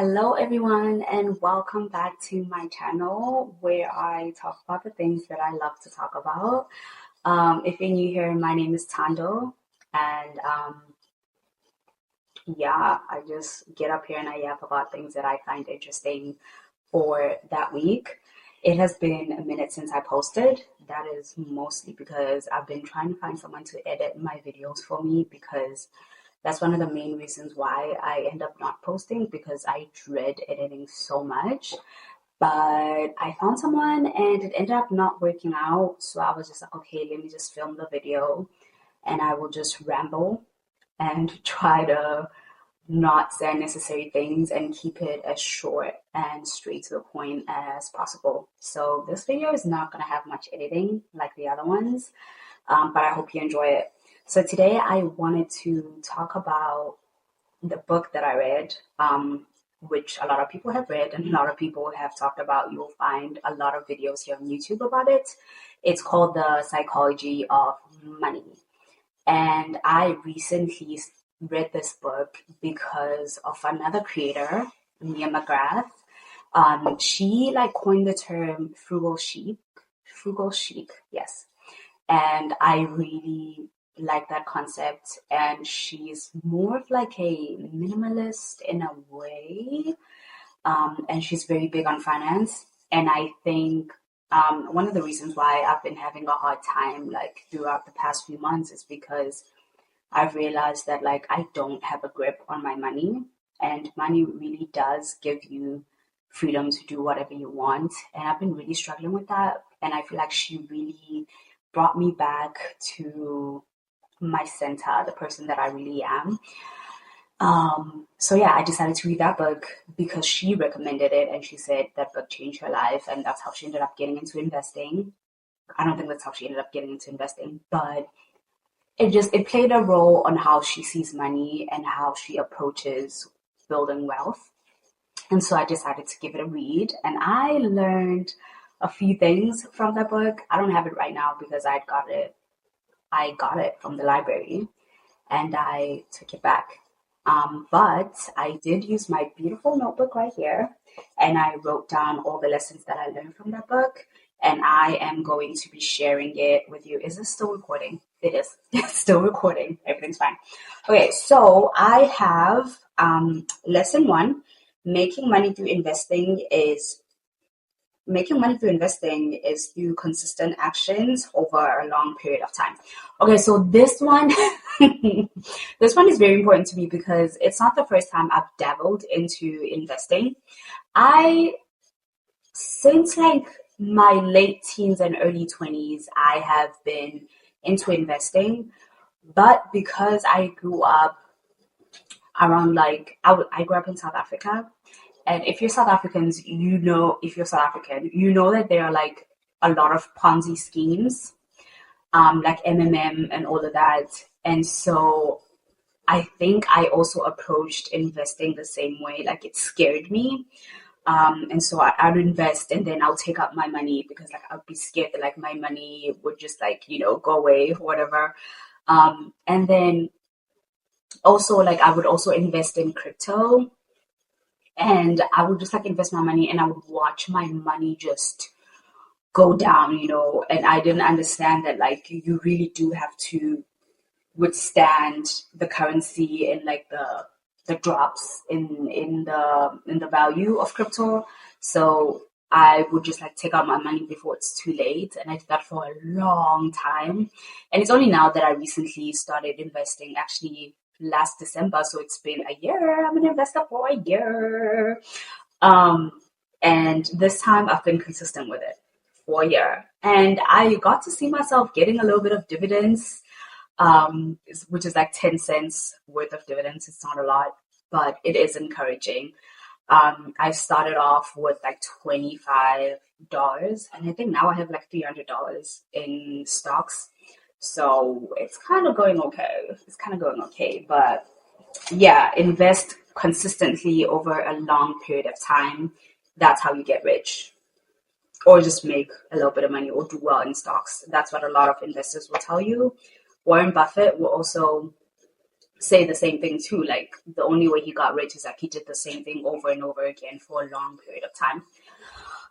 Hello, everyone, and welcome back to my channel where I talk about the things that I love to talk about. If you're new here, my name is Tando, and yeah, I just get up here and I yap about things that I find interesting for that week. It has been a minute since I posted. That is mostly because I've been trying to find someone to edit my videos for me because that's one of the main reasons why I end up not posting because I dread editing so much. But I found someone and it ended up not working out. So I was just like, okay, let me just film the video and I will just ramble and try to not say unnecessary things and keep it as short and straight to the point as possible. So this video is not going to have much editing like the other ones, but I hope you enjoy it. So today I wanted to talk about the book that I read, which a lot of people have read and a lot of people have talked about. You'll find a lot of videos here on YouTube about it. It's called The Psychology of Money. And I recently read this book because of another creator, Mia McGrath. She like coined the term frugal chic, yes. And I really like that concept. And she's more of like a minimalist in a way. And she's very big on finance. And I think one of the reasons why I've been having a hard time like throughout the past few months is because I've realized that like I don't have a grip on my money, and money really does give you freedom to do whatever you want. And I've been really struggling with that. And I feel like she really brought me back to my center, the person that I really am. So yeah, I decided to read that book because she recommended it and she said that book changed her life and that's how she ended up getting into investing. I don't think that's how she ended up getting into investing, but it played a role on how she sees money and how she approaches building wealth. And so I decided to give it a read and I learned a few things from that book. I don't have it right now because I got it from the library and I took it back. But I did use my beautiful notebook right here and I wrote down all the lessons that I learned from that book. And I am going to be sharing it with you. Is this still recording? It is. It's still recording. Everything's fine. Okay, so I have lesson one. Making money through investing is through consistent actions over a long period of time. Okay, so this one, this one is very important to me because it's not the first time I've dabbled into investing. I, since like my late teens and early 20s, I have been into investing, but because I grew up around like, I grew up in South Africa. And if you're South Africans, if you're South African, you know that there are like a lot of Ponzi schemes, like MMM and all of that. And so I think I also approached investing the same way. Like it scared me. And so I'd invest and then I'll take out my money because like I'd be scared that like my money would just like, go away or whatever. And then also like I would also invest in crypto and I would just like invest my money and I would watch my money just go down, and I didn't understand that like you really do have to withstand the currency and like the drops in the value of crypto. So I would just like take out my money before it's too late. And I did that for a long time. And it's only now that I recently started investing actually last December. So it's been a year. I'm an investor for a year. Um, and this time I've been consistent with it for a year. And I got to see myself getting a little bit of dividends, which is like 10 cents worth of dividends. It's not a lot, but it is encouraging. I started off with like $25, and I think now I have like $300 in stocks. So it's kind of going okay. But yeah, invest consistently over a long period of time. That's how you get rich, or just make a little bit of money or do well in stocks. That's what a lot of investors will tell you. Warren Buffett will also say the same thing too. Like the only way he got rich is like he did the same thing over and over again for a long period of time.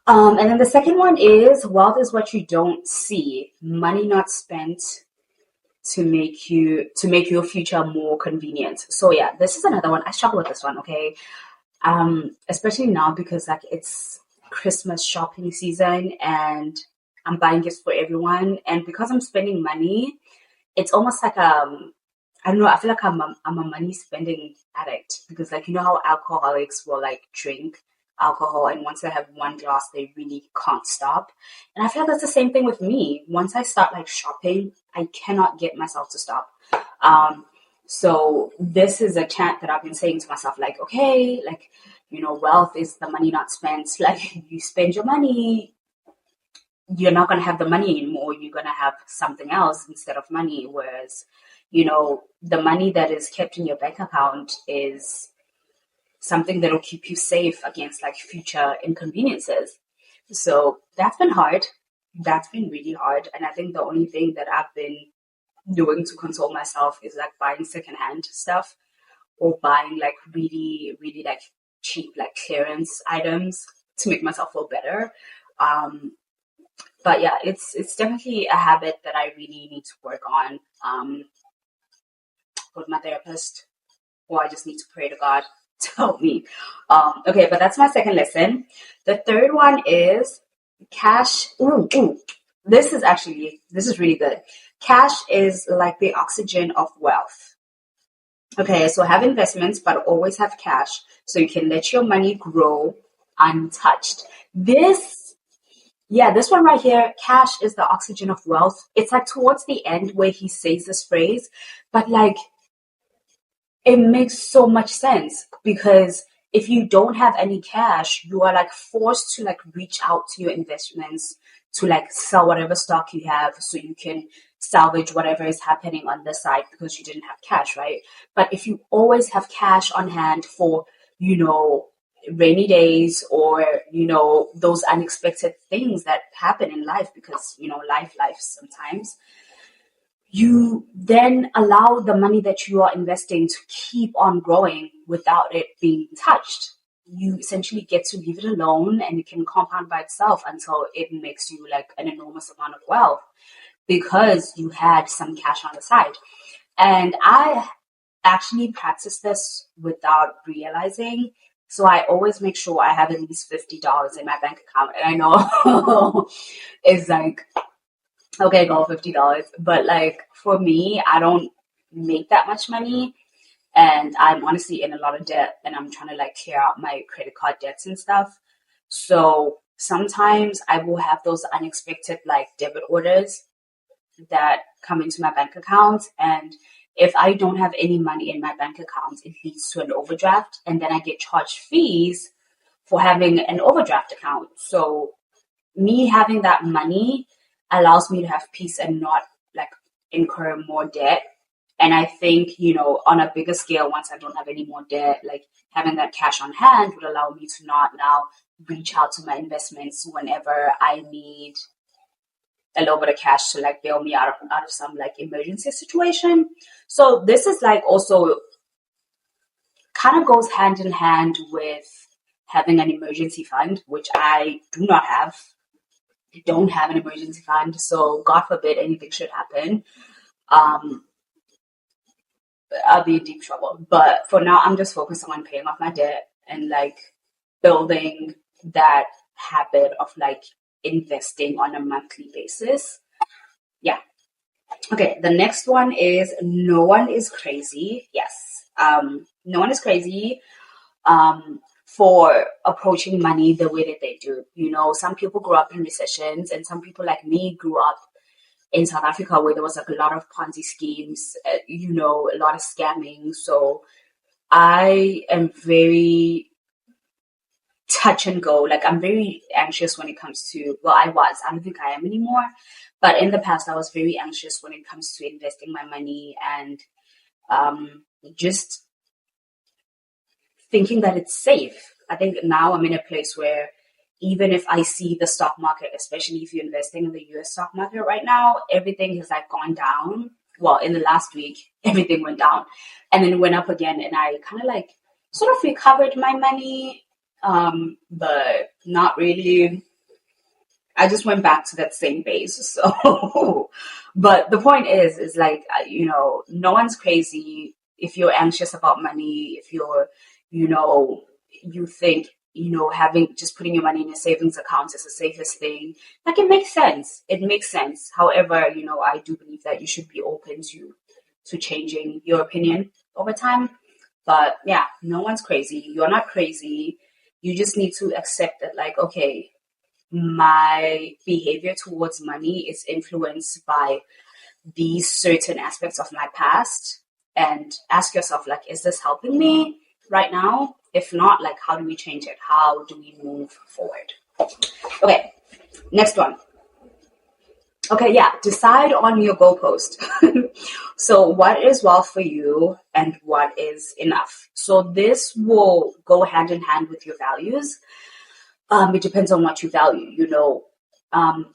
And then the second one is wealth is what you don't see. Money not spent to make your future more convenient. So yeah, this is another one. I struggle with this one, okay? Especially now because like it's Christmas shopping season and I'm buying gifts for everyone. And because I'm spending money, it's almost like I don't know, I feel like I'm a money spending addict because like you know how alcoholics will like drink alcohol and once they have one glass they really can't stop. And I feel like that's the same thing with me. Once I start like shopping, I cannot get myself to stop. Um so this is a chant that I've been saying to myself, like, okay, like, you know, wealth is the money not spent. Like you spend your money, you're not going to have the money anymore. You're going to have something else instead of money. Whereas, you know, the money that is kept in your bank account is something that will keep you safe against like future inconveniences. So that's been hard. That's been really hard. And I think the only thing that I've been doing to console myself is like buying secondhand stuff or buying like really, really like cheap, like clearance items to make myself feel better. Um, but yeah, it's definitely a habit that I really need to work on with my therapist, or I just need to pray to God to help me. Okay, but that's my second lesson. The third one is cash. This is really good. Cash is like the oxygen of wealth. Okay, so have investments, but always have cash so you can let your money grow untouched. This one right here, cash is the oxygen of wealth. It's like towards the end where he says this phrase, but like it makes so much sense because if you don't have any cash, you are like forced to like reach out to your investments to like sell whatever stock you have so you can salvage whatever is happening on the side because you didn't have cash, right? But if you always have cash on hand for, you know, rainy days or, you know, those unexpected things that happen in life because, you know, life sometimes you then allow the money that you are investing to keep on growing without it being touched. You essentially get to leave it alone and it can compound by itself until it makes you like an enormous amount of wealth because you had some cash on the side. And I actually practice this without realizing. So I always make sure I have at least $50 in my bank account. And I know it's like, okay, go $50. But like for me, I don't make that much money. And I'm honestly in a lot of debt and I'm trying to like clear out my credit card debts and stuff. So sometimes I will have those unexpected like debit orders that come into my bank account. And if I don't have any money in my bank account, it leads to an overdraft. And then I get charged fees for having an overdraft account. So me having that money allows me to have peace and not like incur more debt. And I think, you know, on a bigger scale, once I don't have any more debt, like having that cash on hand would allow me to not now reach out to my investments whenever I need a little bit of cash to like bail me out of some like emergency situation. So this is like also kind of goes hand in hand with having an emergency fund, which I do not have. I don't have an emergency fund, so God forbid anything should happen. Um, I'll be in deep trouble. But for now, I'm just focusing on paying off my debt and like building that habit of like investing on a monthly basis. Yeah. Okay. The next one is no one is crazy. Yes. No one is crazy for approaching money the way that they do. You know, some people grew up in recessions and some people like me grew up in South Africa where there was like a lot of Ponzi schemes, you know, a lot of scamming. So I am very touch and go. Like I'm very anxious when it comes to, well, I don't think I am anymore. But in the past, I was very anxious when it comes to investing my money and just thinking that it's safe. I think now I'm in a place where even if I see the stock market, especially if you're investing in the US stock market right now, everything has like gone down well, in the last week, everything went down and then it went up again. And I kind of like sort of recovered my money, but not really. I just went back to that same base. So, but the point is like, no one's crazy. If you're anxious about money, if you're, you think, having just putting your money in a savings account is the safest thing. Like it makes sense. It makes sense. However, I do believe that you should be open to changing your opinion over time. But yeah, no one's crazy. You're not crazy. You just need to accept that, like, okay, my behavior towards money is influenced by these certain aspects of my past, and ask yourself, like, is this helping me right now? If not, like, how do we change it? How do we move forward? Okay, next one. Okay, yeah, decide on your goalpost. So what is well for you and what is enough? So this will go hand in hand with your values. It depends on what you value,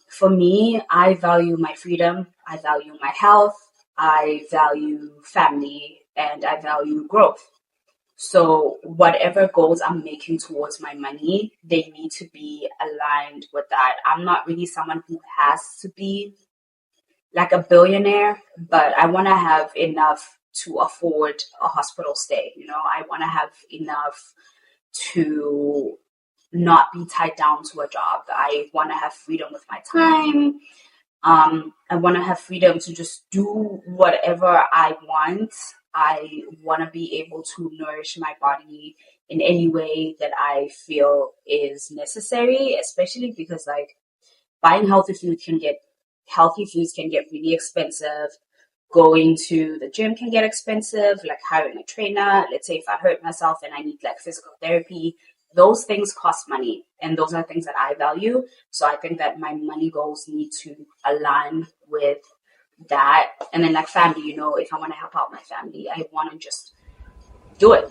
For me, I value my freedom. I value my health. I value family, and I value growth. So whatever goals I'm making towards my money, they need to be aligned with that. I'm not really someone who has to be like a billionaire, but I want to have enough to afford a hospital stay. I want to have enough to not be tied down to a job. I want to have freedom with my time. I want to have freedom to just do whatever I want. I want to be able to nourish my body in any way that I feel is necessary, especially because like buying healthy foods can get really expensive. Going to the gym can get expensive, like hiring a trainer. Let's say if I hurt myself and I need like physical therapy, those things cost money, and those are things that I value. So I think that my money goals need to align with that. And then like family, if I want to help out my family, I want to just do it.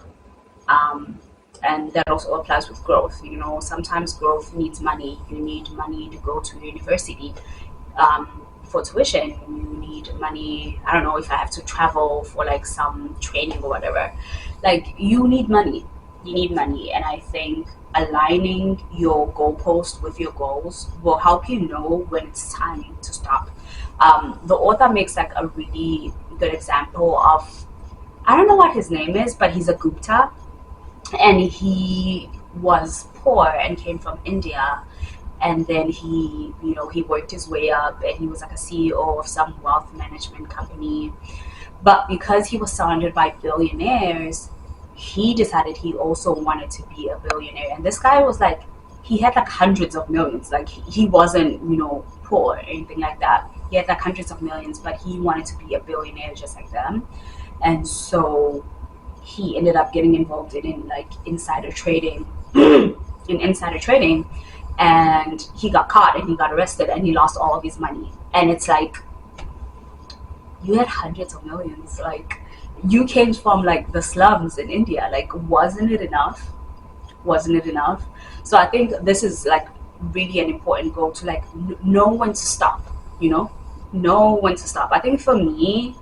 And that also applies with growth. Sometimes growth needs money. You need money to go to university for tuition. You need money. I don't know, if I have to travel for like some training or whatever. Like you need money. And I think aligning your goalpost with your goals will help you know when it's time to stop. The author makes like a really good example of, I don't know what his name is, but he's a Gupta, and he was poor and came from India, and then he worked his way up, and he was like a CEO of some wealth management company. But because he was surrounded by billionaires, he decided he also wanted to be a billionaire. And this guy was like, he had like hundreds of millions. Like he wasn't, poor or anything like that. He had like hundreds of millions, but he wanted to be a billionaire just like them. And so he ended up getting involved in like insider trading, and he got caught and he got arrested and he lost all of his money. And it's like, you had hundreds of millions, like you came from like the slums in India. Like, wasn't it enough? So I think this is like really an important goal, to like know when to stop, know when to stop. I think for me,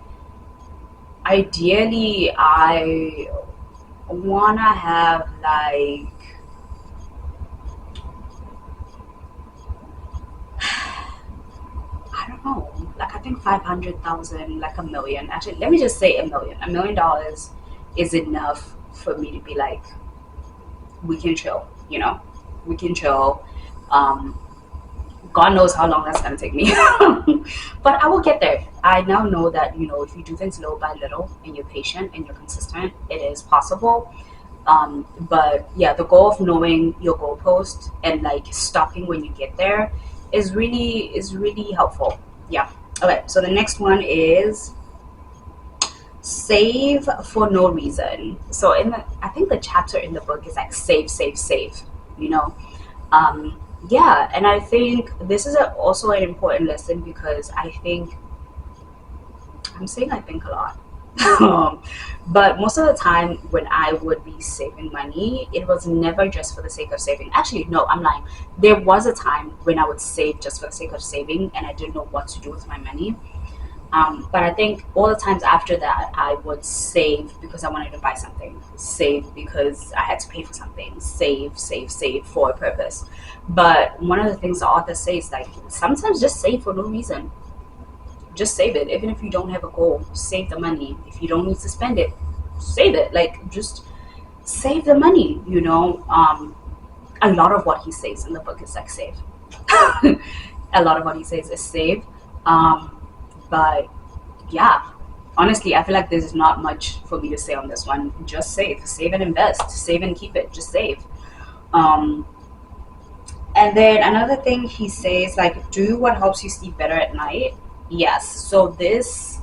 ideally, I want to have like, I don't know, like I think 500,000, like a million. Actually, let me just say $1 million. $1 million is enough for me to be like, we can chill, we can chill. God knows how long that's gonna take me, but I will get there. I now know that if you do things little by little and you're patient and you're consistent, it is possible. But yeah, the goal of knowing your goalpost and like stopping when you get there is really helpful. Yeah. Okay. So the next one is save for no reason. So I think the chapter in the book is like save. Yeah, and I think this is also an important lesson, because I think a lot. But most of the time when I would be saving money, it was never just for the sake of saving. Actually, no, I'm lying. There was a time when I would save just for the sake of saving, and I didn't know what to do with my money. But I think all the times after that, I would save because I wanted to buy something, save because I had to pay for something, save for a purpose. But one of the things the author says, like, sometimes just save for no reason. Just save it. Even if you don't have a goal, save the money. If you don't need to spend it, save it. Like, just save the money, you know? A lot of what he says in the book is like save. A lot of what he says is save. But yeah, honestly, I feel like there's not much for me to say on this one. Just save and invest, save and keep it, just save. Um, and then another thing he says, like, do what helps you sleep better at night. Yes, so this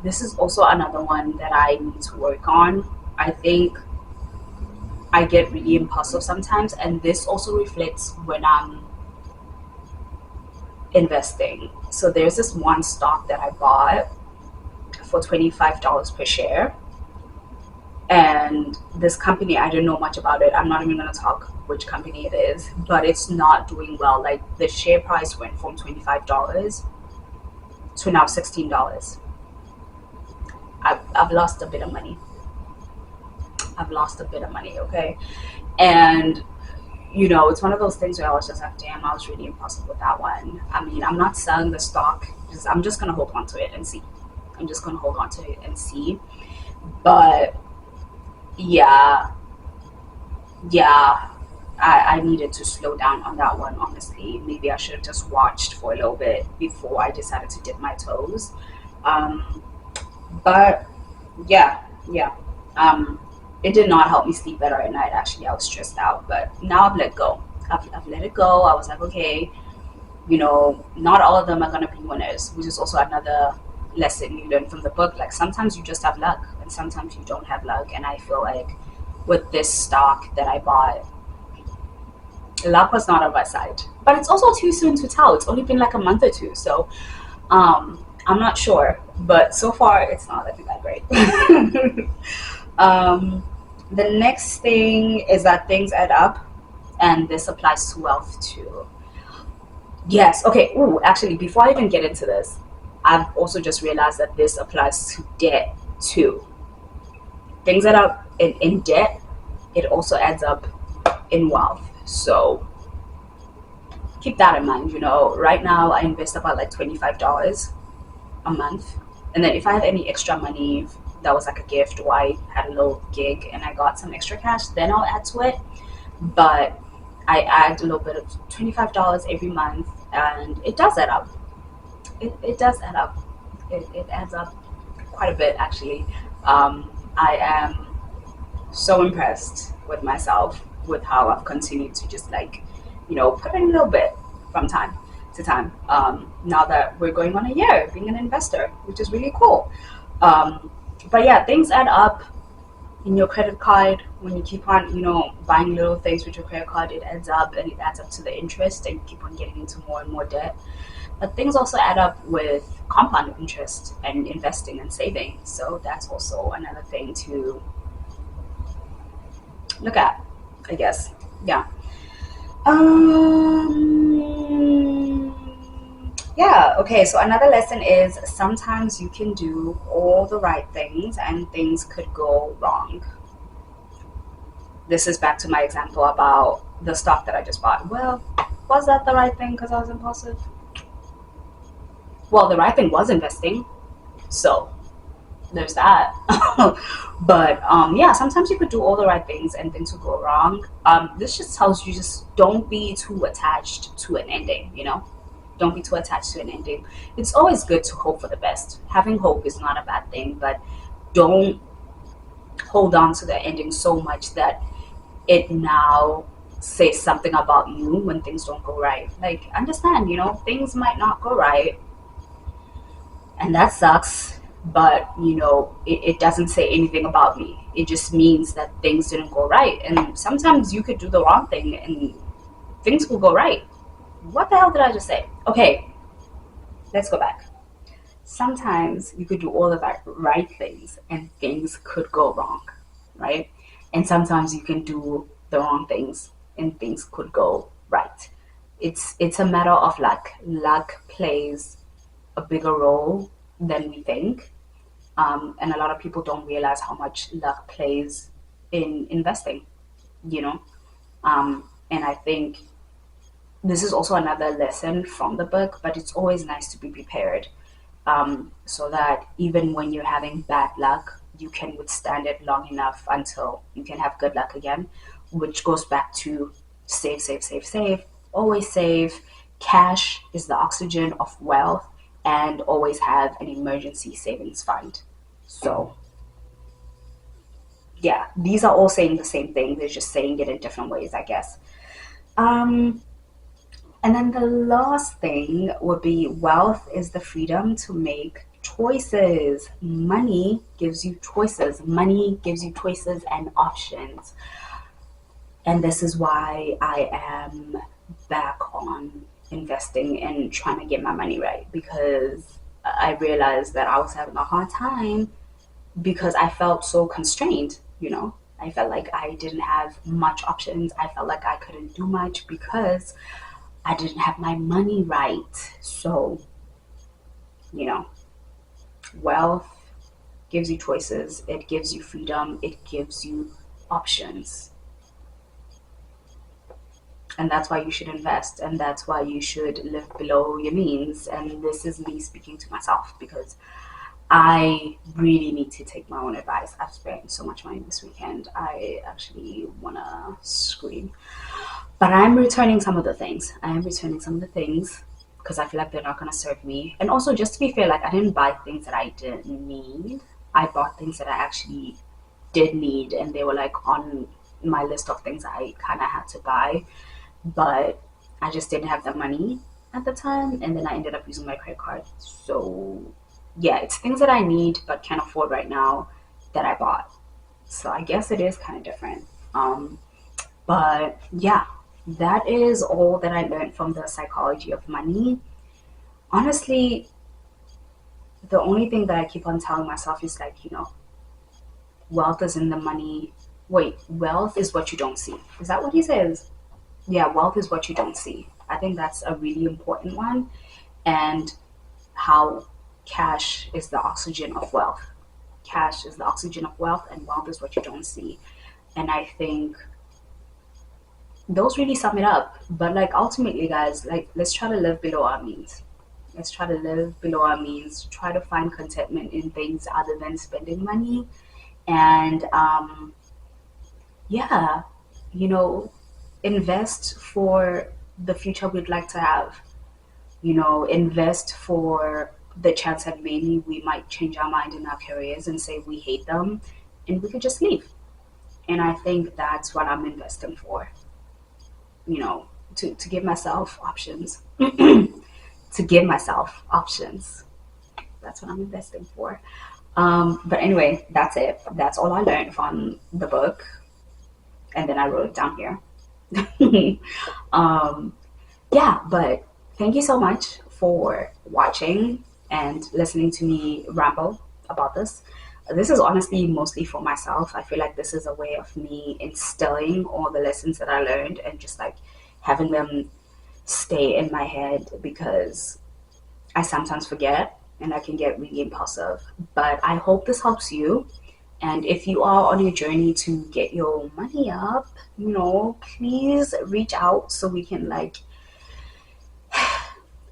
is also another one that I need to work on. I think I get really impulsive sometimes, and this also reflects when I'm investing. So there's this one stock that I bought for $25 per share. And this company, I didn't know much about it. I'm not even going to talk which company it is, but it's not doing well. Like, the share price went from $25 to now $16. I've lost a bit of money. Okay? And, you know, it's one of those things where I was just like, damn, I was really impulsive with that one. I mean, I'm not selling the stock. I'm just going to hold on to it and see. But yeah, I needed to slow down on that one, honestly. Maybe I should have just watched for a little bit before I decided to dip my toes. Um, but yeah. It did not help me sleep better at night, actually. I was stressed out, but now I've let go. I've let it go. I was like, okay, you know, not all of them are going to be winners, which is also another lesson you learn from the book. Like, sometimes you just have luck and sometimes you don't have luck. And I feel like with this stock that I bought, luck was not on my side. But it's also too soon to tell. It's only been like a month or two. So I'm not sure. But so far, it's not looking that great. The next thing is that things add up. And this applies to wealth too. Yes. Okay. Ooh, actually, before I even get into this, I've also just realized that this applies to debt too. Things that are in debt, it also adds up in wealth. So keep that in mind. You know, right now I invest about like $25 a month. And then if I have any extra money that was like a gift or I had a little gig and I got some extra cash, then I'll add to it. But I add a little bit of $25 every month, and it does add up. It does add up. It adds up quite a bit, actually. I am so impressed with myself with how I've continued to just, like, you know, put in a little bit from time to time. Now that we're going on a year being an investor, which is really cool. But yeah, things add up in your credit card. When you keep on, you know, buying little things with your credit card, it adds up, and it adds up to the interest, and you keep on getting into more and more debt. But things also add up with compound interest and investing and saving. So that's also another thing to look at, I guess. Yeah. Yeah, okay, so another lesson is sometimes you can do all the right things and things could go wrong. This is back to my example about the stock that I just bought. Well, was that the right thing because I was impulsive? Well, the right thing was investing, so there's that. But yeah, sometimes you could do all the right things and things will go wrong. This just tells you, just don't be too attached to an ending, you know? Don't be too attached to an ending. It's always good to hope for the best. Having hope is not a bad thing, but don't hold on to the ending so much that it now says something about you when things don't go right. Like, understand, you know, things might not go right, and that sucks, but you know, it doesn't say anything about me. It just means that things didn't go right, and sometimes you could do the wrong thing and things will go right. What the hell did I just say? Okay, let's go back. Sometimes you could do all of the right things and things could go wrong, right? And sometimes you can do the wrong things and things could go right. it's a matter of luck. Luck plays a bigger role than we think. And a lot of people don't realize how much luck plays in investing, you know. And I think this is also another lesson from the book, but it's always nice to be prepared, so that even when you're having bad luck, you can withstand it long enough until you can have good luck again, which goes back to save, save, save, save, always save. Cash is the oxygen of wealth, and always have an emergency savings fund. So, yeah, these are all saying the same thing. They're just saying it in different ways, I guess. Um, And then the last thing would be wealth is the freedom to make choices. Money gives you choices. Money gives you choices and options. And this is why I am back on investing and trying to get my money right, because I realized that I was having a hard time because I felt so constrained, you know. I felt like I didn't have much options. I felt like I couldn't do much because I didn't have my money right. So, you know, wealth gives you choices, it gives you freedom, it gives you options. And that's why you should invest, and that's why you should live below your means. And this is me speaking to myself, because I really need to take my own advice. I've spent so much money this weekend. I actually want to scream. But I'm returning some of the things. I am returning some of the things because I feel like they're not going to serve me. And also, just to be fair, like I didn't buy things that I didn't need. I bought things that I actually did need, and they were like on my list of things I kind of had to buy, but I just didn't have the money at the time, and then I ended up using my credit card. So, yeah, it's things that I need but can't afford right now that I bought. So I guess it is kind of different. But yeah, that is all that I learned from the psychology of money. Honestly, the only thing that I keep on telling myself is like, wealth is in the money. Wait, wealth is what you don't see. Is that what he says? Yeah, wealth is what you don't see. I think that's a really important one. And how cash is the oxygen of wealth. Cash is the oxygen of wealth, and wealth is what you don't see. And I think those really sum it up. But like ultimately, guys, like let's try to live below our means. Let's try to live below our means. Try to find contentment in things other than spending money. And yeah, you know, invest for the future we'd like to have. Invest for the chance that maybe we might change our mind in our careers and say we hate them, and we could just leave. And I think that's what I'm investing for. To give myself options. To give myself options. That's what I'm investing for. But anyway, that's it. That's all I learned from the book. And then I wrote it down here. um, yeah, but thank you so much for watching and listening to me ramble about this. This is honestly mostly for myself. I feel like this is a way of me instilling all the lessons that I learned and just like having them stay in my head, because I sometimes forget and I can get really impulsive. But I hope this helps you. And if you are on your journey to get your money up, please reach out so we can like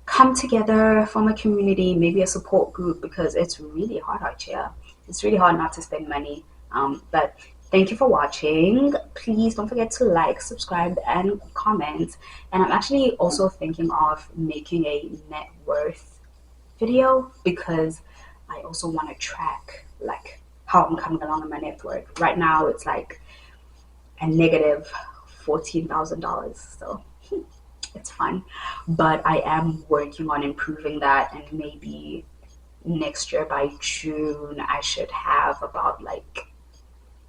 come together, form a community, maybe a support group, because it's really hard out here. It's really hard not to spend money. But thank you for watching. Please don't forget to like, subscribe, and comment. And I'm actually also thinking of making a net worth video, because I also want to track like how I'm coming along in my net worth. Right now it's like a negative $14,000. So it's fun, but I am working on improving that, and maybe next year by June I should have about like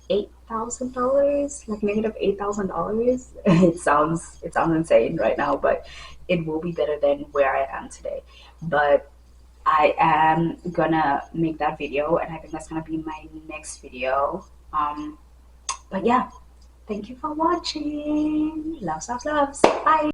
$8,000, like negative $8,000. It sounds insane right now, but it will be better than where I am today. But I am gonna make that video, and I think that's gonna be my next video. But yeah, thank you for watching. Loves, loves, loves. Bye.